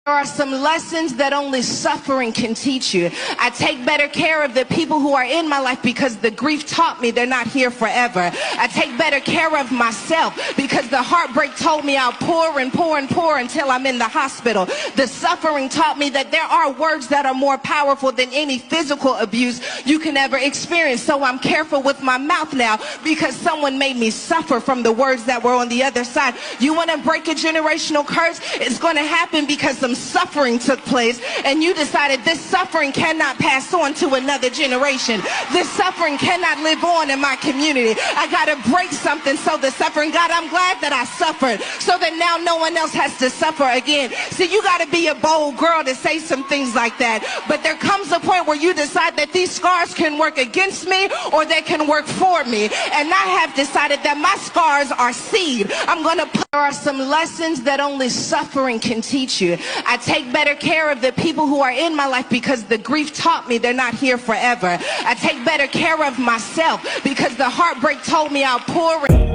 There are some lessons that only suffering can teach you. I take better care of the people who are in my life because the grief taught me they're not here forever. I take better care of myself because the heartbreak told me I'll pour and pour and pour until I'm in the hospital. The suffering taught me that there are words that are more powerful than any physical abuse you can ever experience. So I'm careful with my mouth now because someone made me suffer from the words that were on the other side. You want to break a generational curse? It's going to happen because some suffering took place and you decided this suffering cannot pass on to another generation. This suffering cannot live on in my community. I got to break something so the suffering, God, I'm glad that I suffered so that now no one else has to suffer again. See, you got to be a bold girl to say some things like that, but there comes a point where you decide that these scars can work against me or they can work for me, and I have decided that my scars are seed. I'm going to there are some lessons that only suffering can teach you. I take better care of the people who are in my life because the grief taught me they're not here forever. I take better care of myself because the heartbreak told me I'll pour